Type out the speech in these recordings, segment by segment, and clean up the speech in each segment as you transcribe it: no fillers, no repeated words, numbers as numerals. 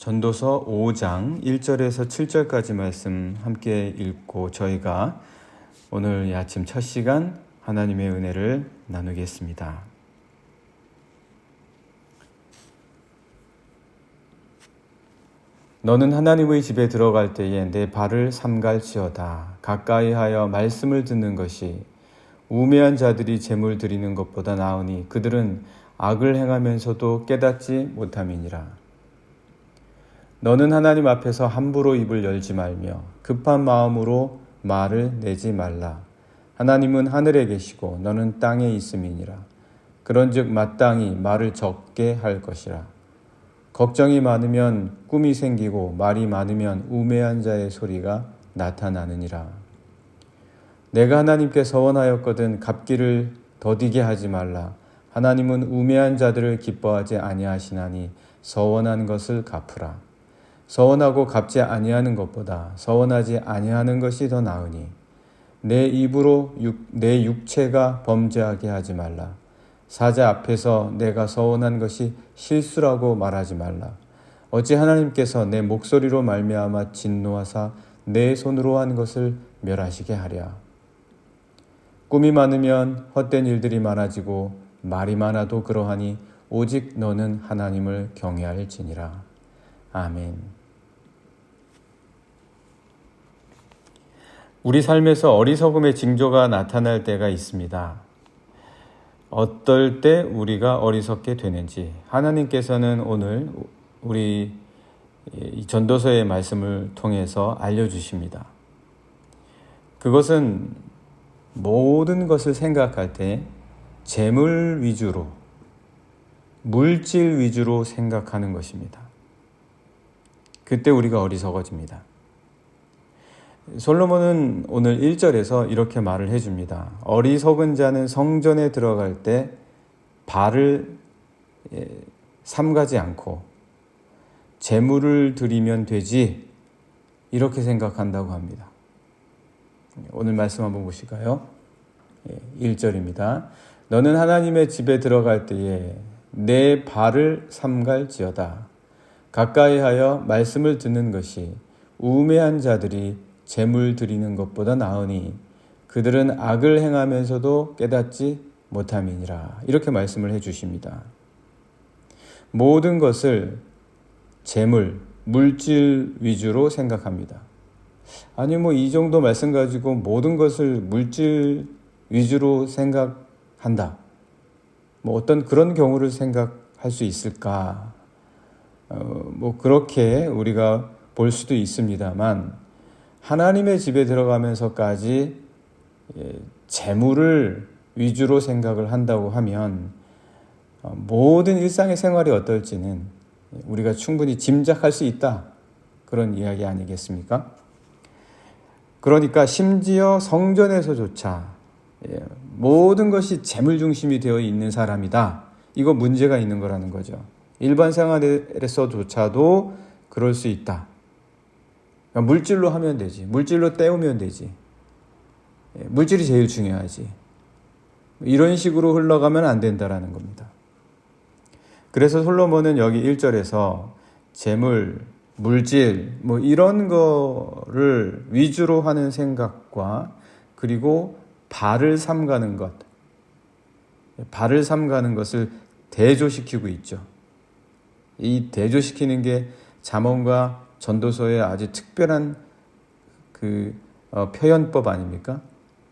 전도서 5장 1절에서 7절까지 말씀 함께 읽고 저희가 오늘 이 아침 첫 시간 하나님의 은혜를 나누겠습니다. 너는 하나님의 집에 들어갈 때에 내 발을 삼갈지어다. 가까이 하여 말씀을 듣는 것이 우매한 자들이 재물 드리는 것보다 나으니 그들은 악을 행하면서도 깨닫지 못함이니라. 너는 하나님 앞에서 함부로 입을 열지 말며 급한 마음으로 말을 내지 말라. 하나님은 하늘에 계시고 너는 땅에 있음이니라. 그런즉 마땅히 말을 적게 할 것이라. 걱정이 많으면 꿈이 생기고 말이 많으면 우매한 자의 소리가 나타나느니라. 내가 하나님께 서원하였거든 갚기를 더디게 하지 말라. 하나님은 우매한 자들을 기뻐하지 아니하시나니 서원한 것을 갚으라. 서원하고 갚지 아니하는 것보다 서원하지 아니하는 것이 더 나으니 내 입으로 내 육체가 범죄하게 하지 말라. 사자 앞에서 내가 서원한 것이 실수라고 말하지 말라. 어찌 하나님께서 내 목소리로 말미암아 진노하사 내 손으로 한 것을 멸하시게 하랴. 꿈이 많으면 헛된 일들이 많아지고 말이 많아도 그러하니 오직 너는 하나님을 경외할지니라. 아멘. 우리 삶에서 어리석음의 징조가 나타날 때가 있습니다. 어떨 때 우리가 어리석게 되는지 하나님께서는 오늘 우리 이 전도서의 말씀을 통해서 알려주십니다. 그것은 모든 것을 생각할 때 재물 위주로, 물질 위주로 생각하는 것입니다. 그때 우리가 어리석어집니다. 솔로몬은 오늘 1절에서 이렇게 말을 해줍니다. 어리석은 자는 성전에 들어갈 때 발을 삼가지 않고 재물을 드리면 되지 이렇게 생각한다고 합니다. 오늘 말씀 한번 보실까요? 1절입니다. 너는 하나님의 집에 들어갈 때에 내 발을 삼갈지어다. 가까이 하여 말씀을 듣는 것이 우매한 자들이 재물 드리는 것보다 나으니 그들은 악을 행하면서도 깨닫지 못함이니라. 이렇게 말씀을 해주십니다. 모든 것을 재물, 물질 위주로 생각합니다. 아니 이 정도 말씀 가지고 모든 것을 물질 위주로 생각한다. 어떤 그런 경우를 생각할 수 있을까? 그렇게 우리가 볼 수도 있습니다만 하나님의 집에 들어가면서까지 재물을 위주로 생각을 한다고 하면 모든 일상의 생활이 어떨지는 우리가 충분히 짐작할 수 있다. 그런 이야기 아니겠습니까? 그러니까 심지어 성전에서조차 모든 것이 재물 중심이 되어 있는 사람이다. 이거 문제가 있는 거라는 거죠. 일반 생활에서조차도 그럴 수 있다. 물질로 하면 되지. 물질로 때우면 되지. 물질이 제일 중요하지. 이런 식으로 흘러가면 안 된다라는 겁니다. 그래서 솔로몬은 여기 1절에서 재물, 물질 이런 거를 위주로 하는 생각과 그리고 발을 삼가는 것, 발을 삼가는 것을 대조시키고 있죠. 이 대조시키는 게 잠언과 전도서의 아주 특별한 표현법 아닙니까?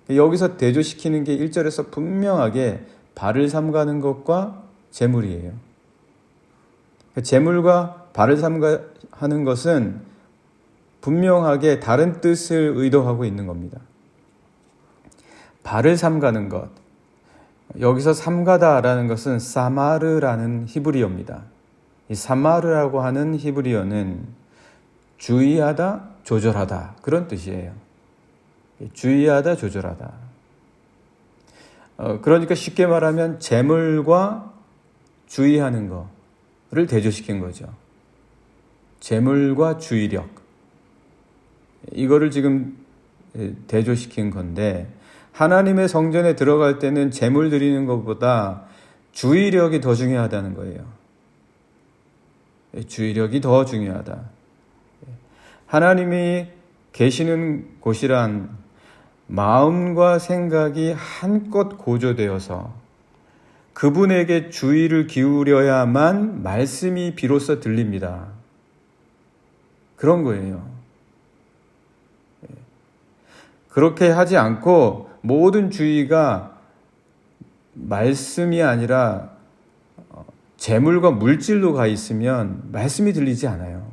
여기서 대조시키는 게 1절에서 분명하게 발을 삼가는 것과 재물이에요. 재물과 발을 삼가하는 것은 분명하게 다른 뜻을 의도하고 있는 겁니다. 발을 삼가는 것, 여기서 삼가다라는 것은 사마르라는 히브리어입니다. 이 사마르라고 하는 히브리어는 주의하다, 조절하다 그런 뜻이에요. 주의하다, 조절하다. 그러니까 쉽게 말하면 재물과 주의하는 거를 대조시킨 거죠. 재물과 주의력. 이거를 지금 대조시킨 건데 하나님의 성전에 들어갈 때는 재물 드리는 것보다 주의력이 더 중요하다는 거예요. 주의력이 더 중요하다. 하나님이 계시는 곳이란 마음과 생각이 한껏 고조되어서 그분에게 주의를 기울여야만 말씀이 비로소 들립니다. 그런 거예요. 그렇게 하지 않고 모든 주의가 말씀이 아니라 재물과 물질로 가 있으면 말씀이 들리지 않아요.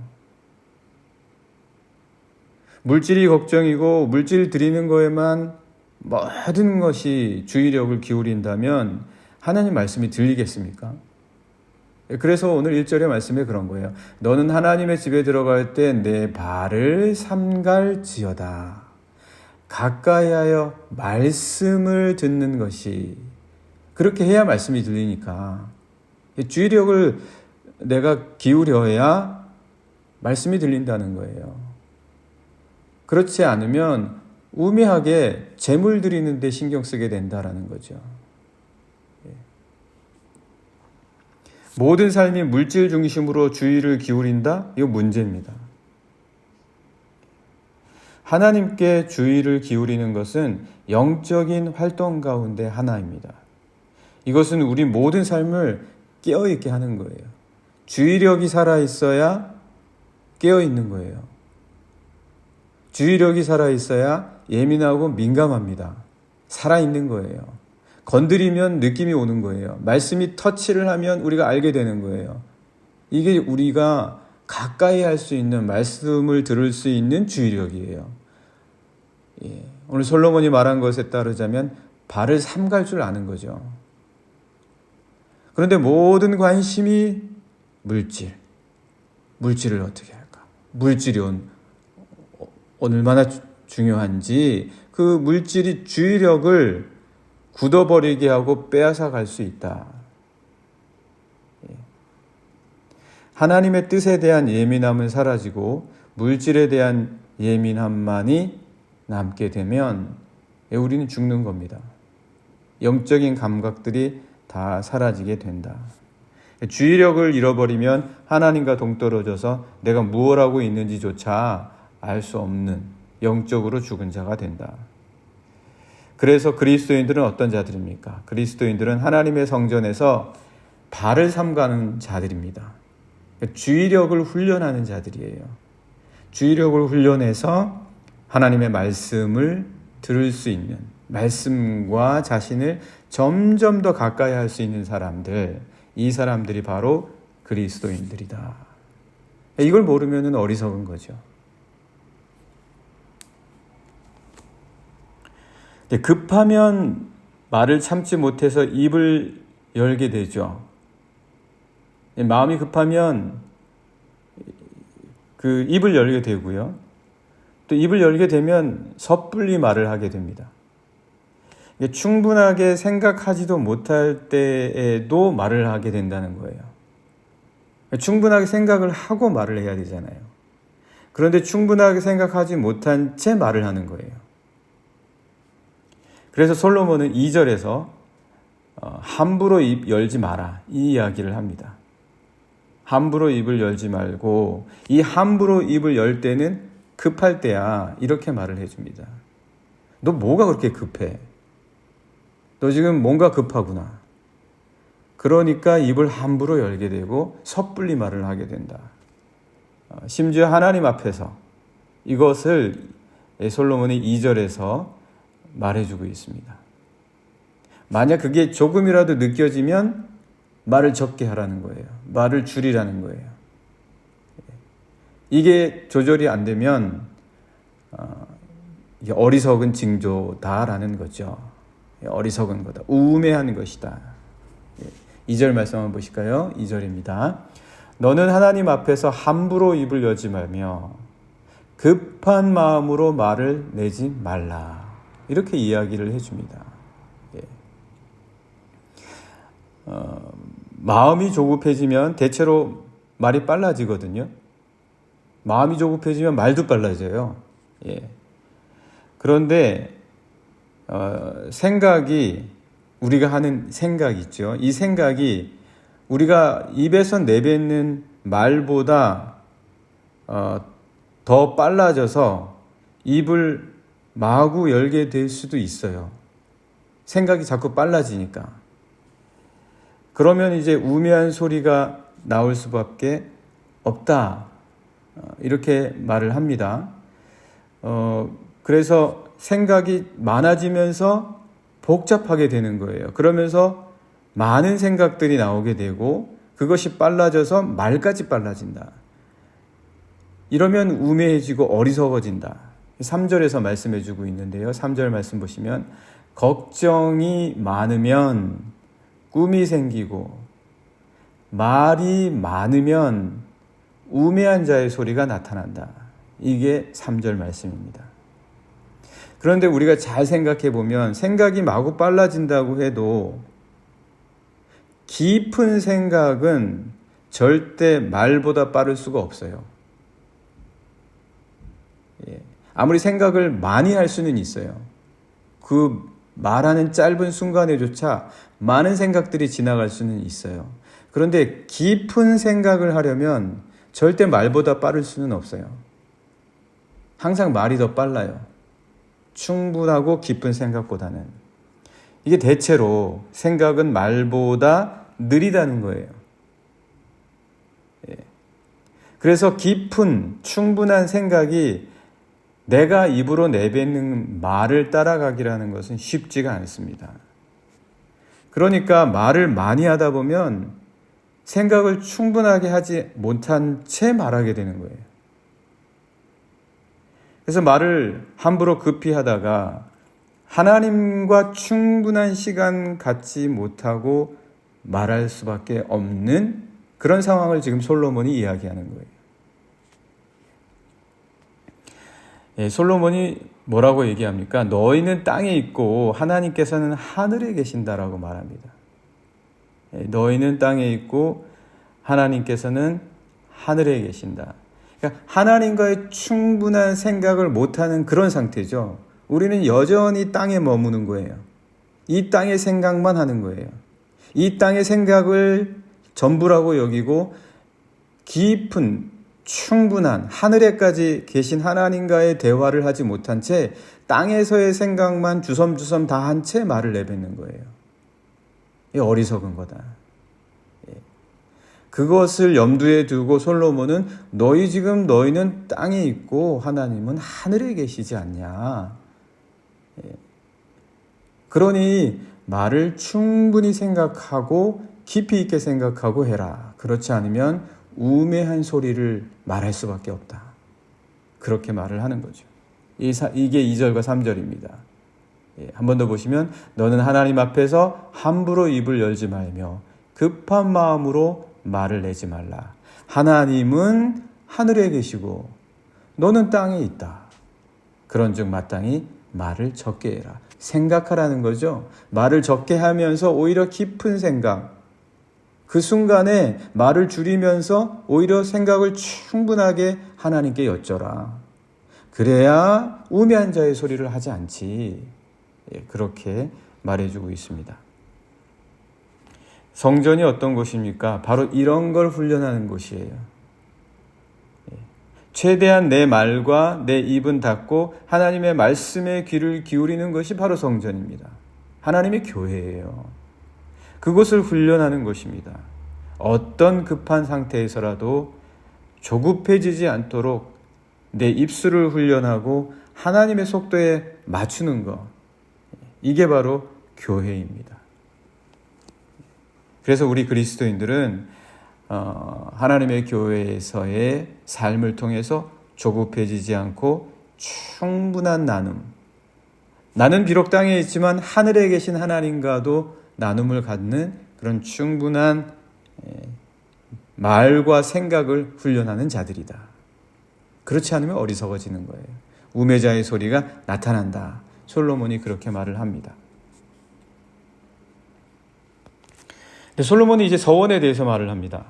물질이 걱정이고 물질 드리는 거에만 모든 것이 주의력을 기울인다면 하나님 말씀이 들리겠습니까? 그래서 오늘 1절의 말씀에 그런 거예요. 너는 하나님의 집에 들어갈 때 내 발을 삼갈지어다. 가까이하여 말씀을 듣는 것이, 그렇게 해야 말씀이 들리니까 주의력을 내가 기울여야 말씀이 들린다는 거예요. 그렇지 않으면 우매하게 재물 드리는 데 신경 쓰게 된다라는 거죠. 모든 삶이 물질 중심으로 주의를 기울인다? 이거 문제입니다. 하나님께 주의를 기울이는 것은 영적인 활동 가운데 하나입니다. 이것은 우리 모든 삶을 깨어있게 하는 거예요. 주의력이 살아있어야 깨어있는 거예요. 주의력이 살아있어야 예민하고 민감합니다. 살아있는 거예요. 건드리면 느낌이 오는 거예요. 말씀이 터치를 하면 우리가 알게 되는 거예요. 이게 우리가 가까이 할 수 있는, 말씀을 들을 수 있는 주의력이에요. 오늘 솔로몬이 말한 것에 따르자면 발을 삼갈 줄 아는 거죠. 그런데 모든 관심이 물질을 어떻게 할까? 물질이 얼마나 중요한지, 그 물질이 주의력을 굳어버리게 하고 빼앗아 갈 수 있다. 하나님의 뜻에 대한 예민함은 사라지고 물질에 대한 예민함만이 남게 되면 우리는 죽는 겁니다. 영적인 감각들이 다 사라지게 된다. 주의력을 잃어버리면 하나님과 동떨어져서 내가 무엇 하고 있는지조차 알 수 없는 영적으로 죽은 자가 된다. 그래서 그리스도인들은 어떤 자들입니까? 그리스도인들은 하나님의 성전에서 발을 삼가는 자들입니다. 주의력을 훈련하는 자들이에요. 주의력을 훈련해서 하나님의 말씀을 들을 수 있는, 말씀과 자신을 점점 더 가까이 할 수 있는 사람들, 이 사람들이 바로 그리스도인들이다. 이걸 모르면 어리석은 거죠. 급하면 말을 참지 못해서 입을 열게 되죠. 마음이 급하면 그 입을 열게 되고요. 또 입을 열게 되면 섣불리 말을 하게 됩니다. 충분하게 생각하지도 못할 때에도 말을 하게 된다는 거예요. 충분하게 생각을 하고 말을 해야 되잖아요. 그런데 충분하게 생각하지 못한 채 말을 하는 거예요. 그래서 솔로몬은 2절에서 함부로 입 열지 마라, 이 이야기를 합니다. 함부로 입을 열지 말고, 이 함부로 입을 열 때는 급할 때야, 이렇게 말을 해줍니다. 너 뭐가 그렇게 급해? 너 지금 뭔가 급하구나. 그러니까 입을 함부로 열게 되고 섣불리 말을 하게 된다. 심지어 하나님 앞에서 이것을 솔로몬이 2절에서 말해주고 있습니다. 만약 그게 조금이라도 느껴지면 말을 적게 하라는 거예요. 말을 줄이라는 거예요. 이게 조절이 안 되면 이게 어리석은 징조다라는 거죠. 어리석은 거다. 우매한 것이다. 2절 말씀 한번 보실까요? 2절입니다. 너는 하나님 앞에서 함부로 입을 열지 말며 급한 마음으로 말을 내지 말라. 이렇게 이야기를 해줍니다. 마음이 조급해지면 대체로 말이 빨라지거든요. 마음이 조급해지면 말도 빨라져요. 그런데 생각이, 우리가 하는 생각 있죠. 이 생각이 우리가 입에서 내뱉는 말보다 더 빨라져서 입을 마구 열게 될 수도 있어요. 생각이 자꾸 빨라지니까. 그러면 이제 우매한 소리가 나올 수밖에 없다. 이렇게 말을 합니다. 그래서 생각이 많아지면서 복잡하게 되는 거예요. 그러면서 많은 생각들이 나오게 되고 그것이 빨라져서 말까지 빨라진다. 이러면 우매해지고 어리석어진다. 3절에서 말씀해 주고 있는데요. 3절 말씀 보시면 걱정이 많으면 꿈이 생기고 말이 많으면 우매한 자의 소리가 나타난다. 이게 3절 말씀입니다. 그런데 우리가 잘 생각해 보면 생각이 마구 빨라진다고 해도 깊은 생각은 절대 말보다 빠를 수가 없어요. 아무리 생각을 많이 할 수는 있어요. 그 말하는 짧은 순간에조차 많은 생각들이 지나갈 수는 있어요. 그런데 깊은 생각을 하려면 절대 말보다 빠를 수는 없어요. 항상 말이 더 빨라요. 충분하고 깊은 생각보다는. 이게 대체로 생각은 말보다 느리다는 거예요. 그래서 깊은 충분한 생각이 내가 입으로 내뱉는 말을 따라가기라는 것은 쉽지가 않습니다. 그러니까 말을 많이 하다 보면 생각을 충분하게 하지 못한 채 말하게 되는 거예요. 그래서 말을 함부로 급히 하다가 하나님과 충분한 시간 갖지 못하고 말할 수밖에 없는 그런 상황을 지금 솔로몬이 이야기하는 거예요. 솔로몬이 뭐라고 얘기합니까? 너희는 땅에 있고 하나님께서는 하늘에 계신다라고 말합니다. 너희는 땅에 있고 하나님께서는 하늘에 계신다. 그러니까 하나님과의 충분한 생각을 못하는 그런 상태죠. 우리는 여전히 땅에 머무는 거예요. 이 땅의 생각만 하는 거예요. 이 땅의 생각을 전부라고 여기고 깊은 충분한 하늘에까지 계신 하나님과의 대화를 하지 못한 채 땅에서의 생각만 주섬주섬 다 한 채 말을 내뱉는 거예요. 이게 어리석은 거다. 그것을 염두에 두고 솔로몬은 너희는 땅에 있고 하나님은 하늘에 계시지 않냐. 그러니 말을 충분히 생각하고 깊이 있게 생각하고 해라. 그렇지 않으면 우매한 소리를 말할 수밖에 없다. 그렇게 말을 하는 거죠. 이게 2절과 3절입니다. 한 번 더 보시면 너는 하나님 앞에서 함부로 입을 열지 말며 급한 마음으로 말을 내지 말라. 하나님은 하늘에 계시고 너는 땅에 있다. 그런즉 마땅히 말을 적게 해라. 생각하라는 거죠. 말을 적게 하면서 오히려 깊은 생각, 그 순간에 말을 줄이면서 오히려 생각을 충분하게 하나님께 여쭤라. 그래야 우매한 자의 소리를 하지 않지. 그렇게 말해주고 있습니다. 성전이 어떤 곳입니까? 바로 이런 걸 훈련하는 곳이에요. 최대한 내 말과 내 입은 닫고 하나님의 말씀에 귀를 기울이는 것이 바로 성전입니다. 하나님의 교회예요. 그곳을 훈련하는 것입니다. 어떤 급한 상태에서라도 조급해지지 않도록 내 입술을 훈련하고 하나님의 속도에 맞추는 것. 이게 바로 교회입니다. 그래서 우리 그리스도인들은 하나님의 교회에서의 삶을 통해서 조급해지지 않고 충분한 나눔. 나는 비록 땅에 있지만 하늘에 계신 하나님과도 나눔을 갖는 그런 충분한 말과 생각을 훈련하는 자들이다. 그렇지 않으면 어리석어지는 거예요. 우매자의 소리가 나타난다. 솔로몬이 그렇게 말을 합니다. 근데 솔로몬이 이제 서원에 대해서 말을 합니다.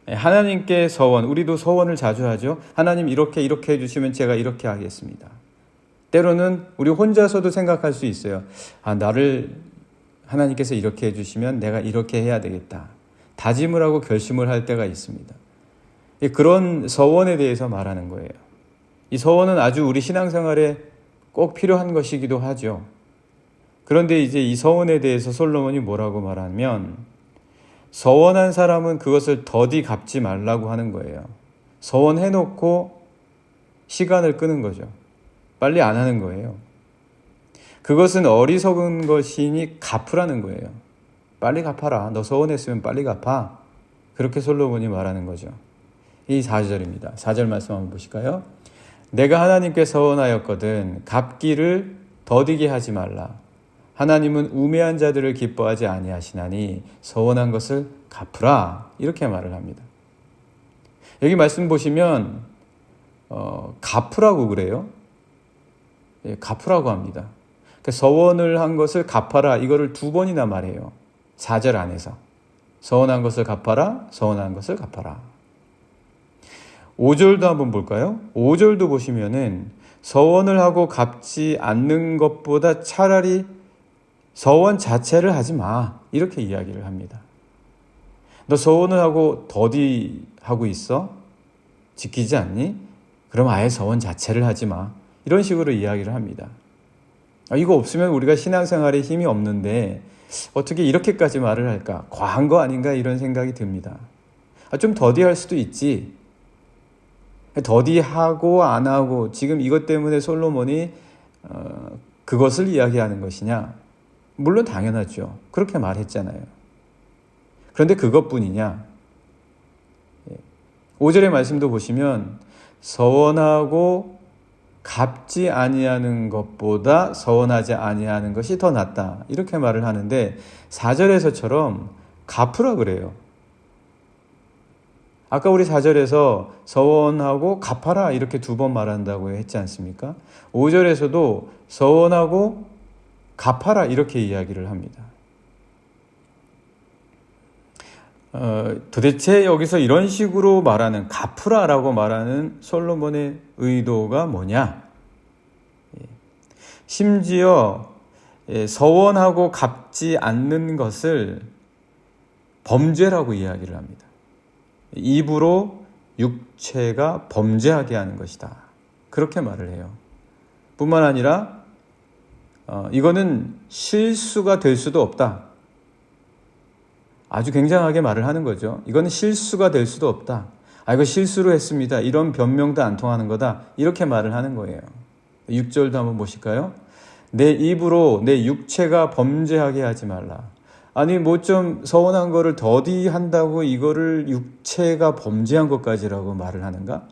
하나님께 서원, 우리도 서원을 자주 하죠. 하나님 이렇게 해주시면 제가 이렇게 하겠습니다. 때로는 우리 혼자서도 생각할 수 있어요. 나를 하나님께서 이렇게 해주시면 내가 이렇게 해야 되겠다. 다짐을 하고 결심을 할 때가 있습니다. 그런 서원에 대해서 말하는 거예요. 이 서원은 아주 우리 신앙생활에 꼭 필요한 것이기도 하죠. 그런데 이제 이 서원에 대해서 솔로몬이 뭐라고 말하면, 서원한 사람은 그것을 더디 갚지 말라고 하는 거예요. 서원해놓고 시간을 끄는 거죠. 빨리 안 하는 거예요. 그것은 어리석은 것이니 갚으라는 거예요. 빨리 갚아라. 너 서원했으면 빨리 갚아. 그렇게 솔로몬이 말하는 거죠. 이 4절입니다. 4절 말씀 한번 보실까요? 내가 하나님께 서원하였거든 갚기를 더디게 하지 말라. 하나님은 우매한 자들을 기뻐하지 아니하시나니 서원한 것을 갚으라. 이렇게 말을 합니다. 여기 말씀 보시면 갚으라고 그래요. 예, 갚으라고 합니다. 그러니까 서원을 한 것을 갚아라. 이거를 2번이나 말해요. 4절 안에서. 서원한 것을 갚아라. 서원한 것을 갚아라. 5절도 한번 볼까요? 5절도 보시면은 서원을 하고 갚지 않는 것보다 차라리 서원 자체를 하지 마. 이렇게 이야기를 합니다. 너 서원을 하고 더디하고 있어? 지키지 않니? 그럼 아예 서원 자체를 하지 마. 이런 식으로 이야기를 합니다. 이거 없으면 우리가 신앙생활에 힘이 없는데 어떻게 이렇게까지 말을 할까? 과한 거 아닌가? 이런 생각이 듭니다. 좀 더디할 수도 있지. 더디하고 안 하고 지금 이것 때문에 솔로몬이 그것을 이야기하는 것이냐? 물론 당연하죠. 그렇게 말했잖아요. 그런데 그것뿐이냐? 5절의 말씀도 보시면 서원하고 갚지 아니하는 것보다 서원하지 아니하는 것이 더 낫다. 이렇게 말을 하는데 4절에서처럼 갚으라 그래요. 아까 우리 4절에서 서원하고 갚아라 이렇게 2번 말한다고 했지 않습니까? 5절에서도 서원하고 갚아라 이렇게 이야기를 합니다. 도대체 여기서 이런 식으로 말하는 갚으라라고 말하는 솔로몬의 의도가 뭐냐? 심지어 서원하고 갚지 않는 것을 범죄라고 이야기를 합니다. 입으로 육체가 범죄하게 하는 것이다. 그렇게 말을 해요. 뿐만 아니라 이거는 실수가 될 수도 없다. 아주 굉장하게 말을 하는 거죠. 이거는 실수가 될 수도 없다. 이거 실수로 했습니다. 이런 변명도 안 통하는 거다. 이렇게 말을 하는 거예요. 6절도 한번 보실까요? 내 입으로 내 육체가 범죄하게 하지 말라. 아니 뭐 좀 서운한 거를 더디한다고 이거를 육체가 범죄한 것까지라고 말을 하는가?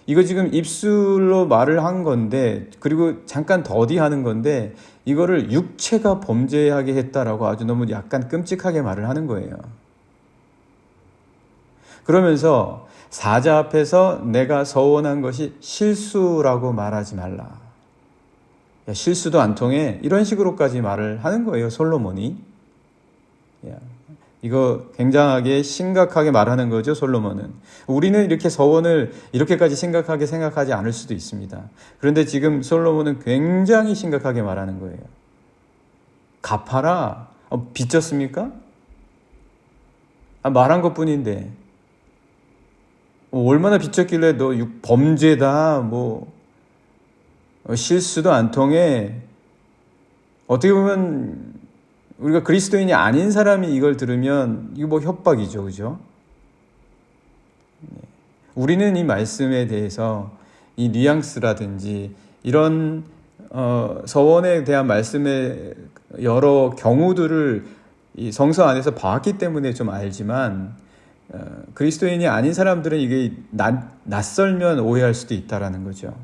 이거 지금 입술로 말을 한 건데 그리고 잠깐 더디하는 건데 이거를 육체가 범죄하게 했다라고 아주 너무 약간 끔찍하게 말을 하는 거예요. 그러면서 사자 앞에서 내가 서원한 것이 실수라고 말하지 말라. 야, 실수도 안 통해 이런 식으로까지 말을 하는 거예요. 솔로몬이. 이거 굉장하게 심각하게 말하는 거죠. 솔로몬은. 우리는 이렇게 서원을 이렇게까지 심각하게 생각하지 않을 수도 있습니다. 그런데 지금 솔로몬은 굉장히 심각하게 말하는 거예요. 갚아라. 빚졌습니까? 말한 것뿐인데 얼마나 빚졌길래 너 범죄다 실수도 안 통해. 어떻게 보면 우리가 그리스도인이 아닌 사람이 이걸 들으면 이거 협박이죠. 그죠? 우리는 이 말씀에 대해서 이 뉘앙스라든지 이런 서원에 대한 말씀의 여러 경우들을 이 성서 안에서 봐왔기 때문에 좀 알지만 그리스도인이 아닌 사람들은 이게 낯설면 오해할 수도 있다라는 거죠.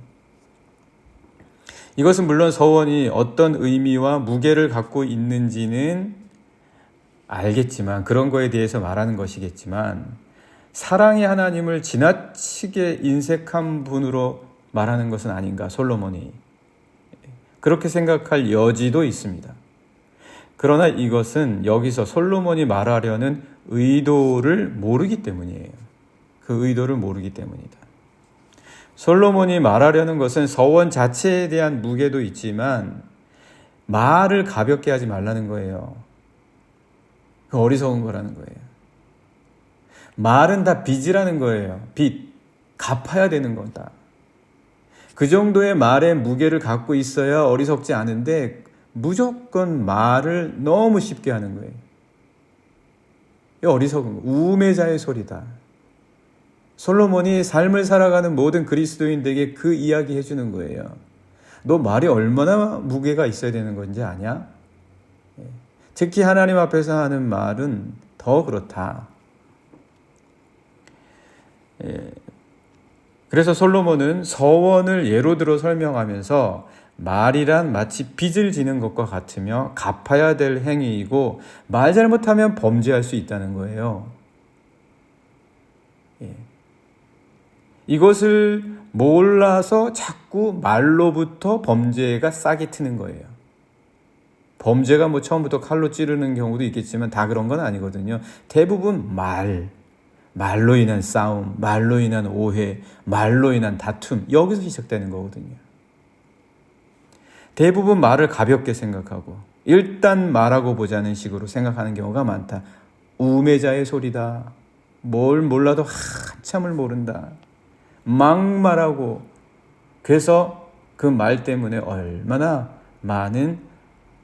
이것은 물론 서원이 어떤 의미와 무게를 갖고 있는지는 알겠지만 그런 거에 대해서 말하는 것이겠지만 사랑의 하나님을 지나치게 인색한 분으로 말하는 것은 아닌가 솔로몬이 그렇게 생각할 여지도 있습니다. 그러나 이것은 여기서 솔로몬이 말하려는 의도를 모르기 때문이에요. 그 의도를 모르기 때문이다. 솔로몬이 말하려는 것은 서원 자체에 대한 무게도 있지만 말을 가볍게 하지 말라는 거예요. 그 어리석은 거라는 거예요. 말은 다 빚이라는 거예요. 빚. 갚아야 되는 거다. 그 정도의 말의 무게를 갖고 있어야 어리석지 않은데 무조건 말을 너무 쉽게 하는 거예요. 이 어리석은 거. 우매자의 소리다. 솔로몬이 삶을 살아가는 모든 그리스도인들에게 그 이야기 해주는 거예요. 너 말이 얼마나 무게가 있어야 되는 건지 아냐? 특히 하나님 앞에서 하는 말은 더 그렇다. 그래서 솔로몬은 서원을 예로 들어 설명하면서 말이란 마치 빚을 지는 것과 같으며 갚아야 될 행위이고 말 잘못하면 범죄할 수 있다는 거예요. 이것을 몰라서 자꾸 말로부터 범죄가 싹이 트는 거예요. 범죄가 처음부터 칼로 찌르는 경우도 있겠지만 다 그런 건 아니거든요. 대부분 말로 인한 싸움, 말로 인한 오해, 말로 인한 다툼, 여기서 시작되는 거거든요. 대부분 말을 가볍게 생각하고 일단 말하고 보자는 식으로 생각하는 경우가 많다. 우매자의 소리다. 뭘 몰라도 한참을 모른다. 막말하고 그래서 그 말 때문에 얼마나 많은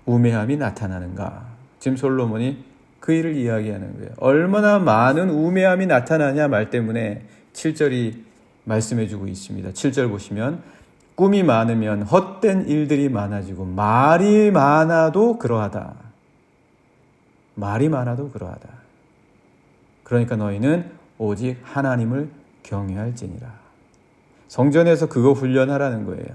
우매함이 나타나는가. 지금 솔로몬이 그 일을 이야기하는 거예요. 얼마나 많은 우매함이 나타나냐 말 때문에 7절이 말씀해주고 있습니다. 7절 보시면 꿈이 많으면 헛된 일들이 많아지고 말이 많아도 그러하다. 말이 많아도 그러하다. 그러니까 너희는 오직 하나님을 경외할지니라. 성전에서 그거 훈련하라는 거예요.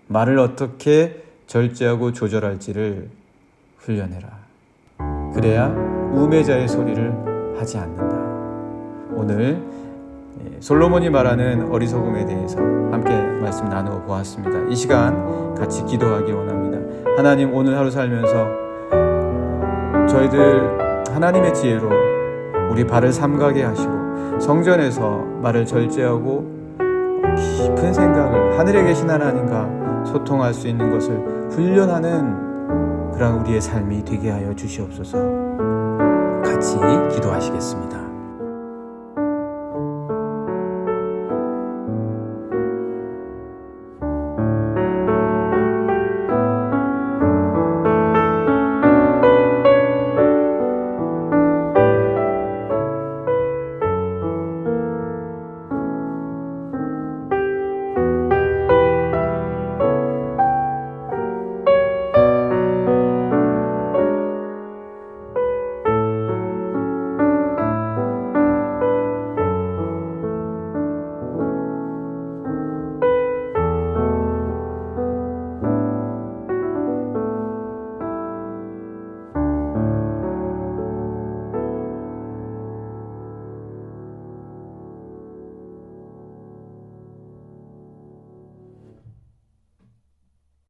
말을 어떻게 절제하고 조절할지를 훈련해라. 그래야 우매자의 소리를 하지 않는다. 오늘 솔로몬이 말하는 어리석음에 대해서 함께 말씀 나누어 보았습니다. 이 시간 같이 기도하기 원합니다. 하나님, 오늘 하루 살면서 저희들 하나님의 지혜로 우리 발을 삼가게 하시고 성전에서 말을 절제하고 깊은 생각을 하늘에 계신 하나님과 소통할 수 있는 것을 훈련하는 그런 우리의 삶이 되게 하여 주시옵소서. 같이 기도하시겠습니다.